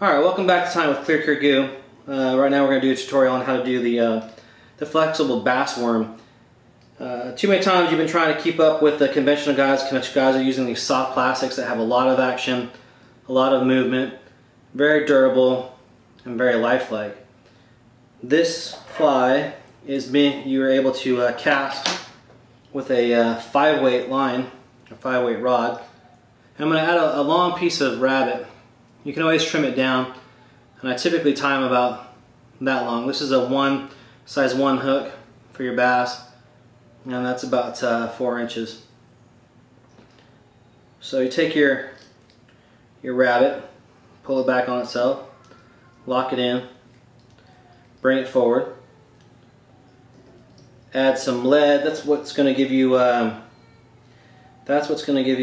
Alright, welcome back to Time with Clear Cure Goo. Right now we're going to do a tutorial on how to do the flexible bass worm. Too many times you've been trying to keep up with the conventional guys. Conventional guys are using these soft plastics that have a lot of action, a lot of movement, very durable, and very lifelike. This fly you are able to cast with a 5-weight line, a 5-weight rod. And I'm going to add a long piece of rabbit. You can always trim it down, and I typically tie them about that long. This is a size 1 hook for your bass, and that's about 4 inches. So you take your rabbit, pull it back on itself, lock it in, bring it forward, add some lead. That's what's going to give you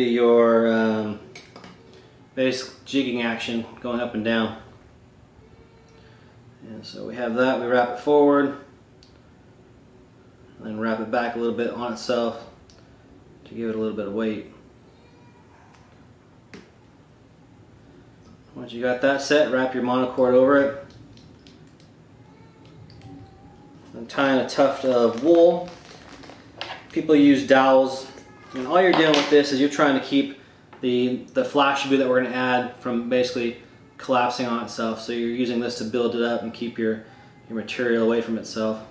your basic jigging action going up and down. And so we have that. We wrap it forward and then wrap it back a little bit on itself to give it a little bit of weight. Once you got that set, wrap your monocord over it and tie in a tuft of wool. People use dowels, and all you're doing with this is you're trying to keep the flash boot that we're going to add from basically collapsing on itself. So you're using this to build it up and keep your material away from itself.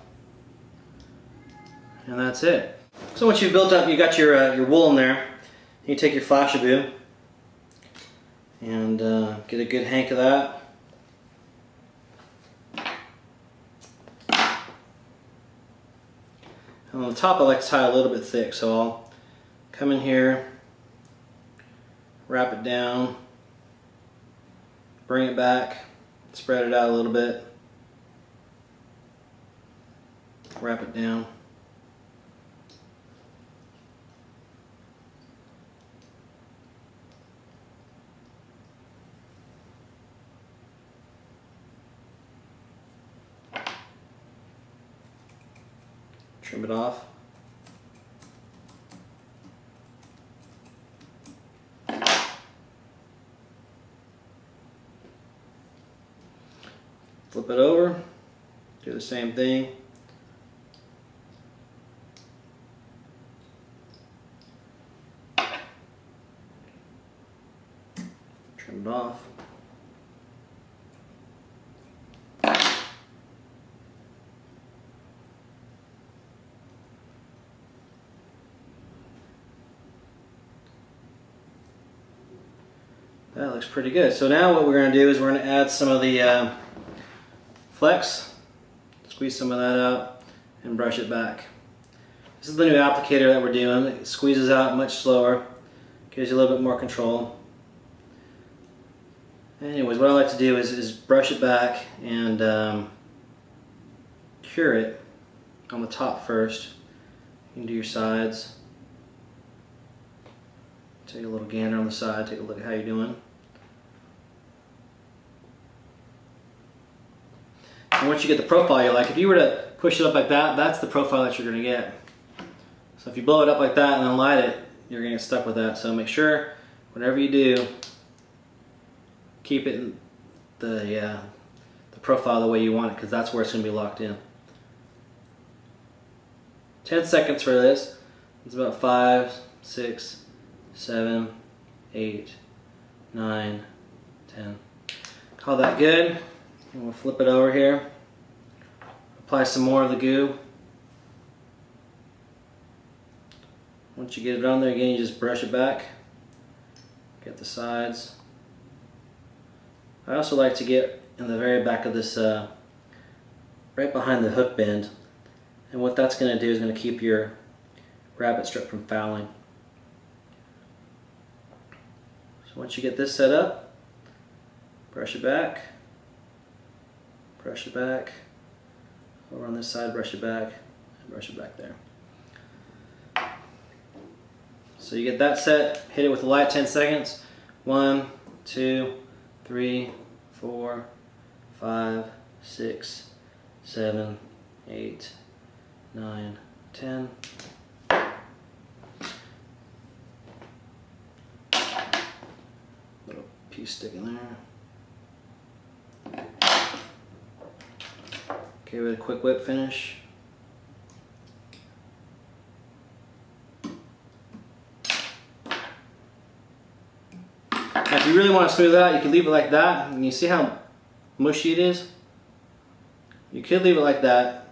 And that's it. So once you've built up, you got your wool in there, you take your flash boot and get a good hank of that. And on the top I like to tie a little bit thick, so I'll come in here, wrap it down, bring it back, spread it out a little bit, wrap it down. Trim it off. Flip it over, do the same thing. Trim it off. That looks pretty good. So now what we're going to do is we're going to add some of the flex, squeeze some of that out, and brush it back. This is the new applicator that we're doing. It squeezes out much slower, gives you a little bit more control. Anyways, what I like to do is brush it back and cure it on the top first. You can do your sides. Take a little gander on the side, take a look at how you're doing. And once you get the profile you like, if you were to push it up like that, that's the profile that you're going to get. So if you blow it up like that and then light it, you're going to get stuck with that. So make sure, whatever you do, keep it in the profile the way you want it, because that's where it's going to be locked in. 10 seconds for this. It's about 5, 6, 7, 8, 9, 10. Call that good. And we'll flip it over here. Apply some more of the goo. Once you get it on there again, you just brush it back. Get the sides. I also like to get in the very back of this, right behind the hook bend. And what that's going to do is going to keep your rabbit strip from fouling. So once you get this set up, brush it back. Brush it back, over on this side, brush it back, and brush it back there. So you get that set, hit it with the light 10 seconds. 1, 2, 3, 4, 5, 6, 7, 8, 9, 10. Little piece sticking there. Give it a quick whip finish. Now if you really want to smooth it out, you can leave it like that. And you see how mushy it is? You could leave it like that,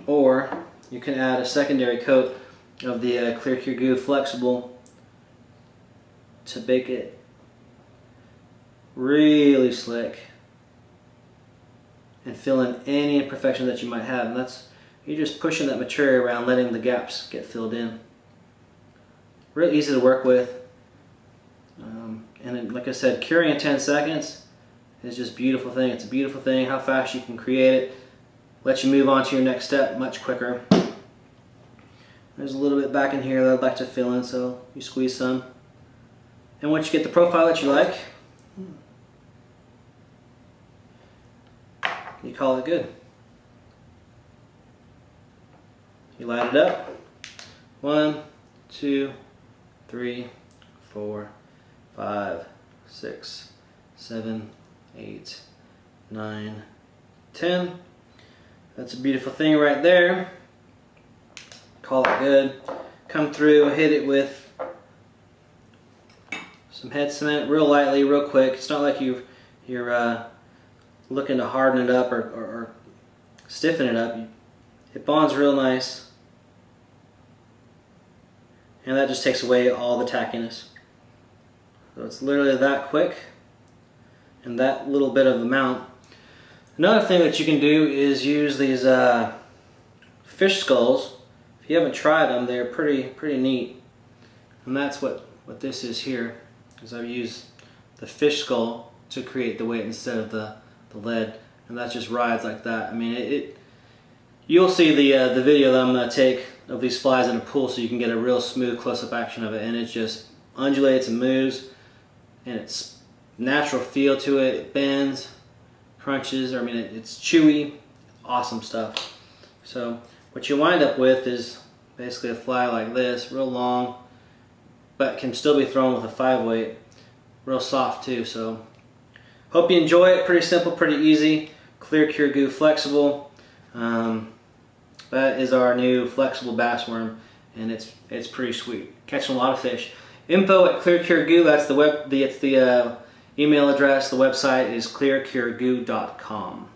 or you can add a secondary coat of the Clear Cure Goo Flexible to bake it really slick and fill in any imperfection that you might have. And that's, you're just pushing that material around, letting the gaps get filled in. Real easy to work with. And then, like I said, curing in 10 seconds is just a beautiful thing. It's a beautiful thing how fast you can create it. Let you move on to your next step much quicker. There's a little bit back in here that I'd like to fill in, so you squeeze some. And once you get the profile that you like, you call it good. You light it up. 1, 2, 3, 4, 5, 6, 7, 8, 9, 10. That's a beautiful thing right there. Call it good. Come through, hit it with some head cement real lightly, real quick. It's not like you're looking to harden it up or stiffen it up. It bonds real nice. And that just takes away all the tackiness. So it's literally that quick and that little bit of amount. Another thing that you can do is use these fish skulls. If you haven't tried them, they're pretty neat. And that's what this is here, is I've used the fish skull to create the weight instead of the lead, and that just rides like that. I mean, you'll see the video that I'm going to take of these flies in a pool, so you can get a real smooth close-up action of it, and it just undulates and moves, and it's natural feel to it. It bends, crunches. I mean, it's chewy, awesome stuff. So what you wind up with is basically a fly like this, real long, but can still be thrown with a 5-weight, real soft too. So hope you enjoy it. Pretty simple, pretty easy. Clear Cure Goo Flexible. That is our new flexible bass worm, and it's pretty sweet. Catching a lot of fish. Info at Clear Cure Goo. That's the email address. The website is clearcuregoo.com.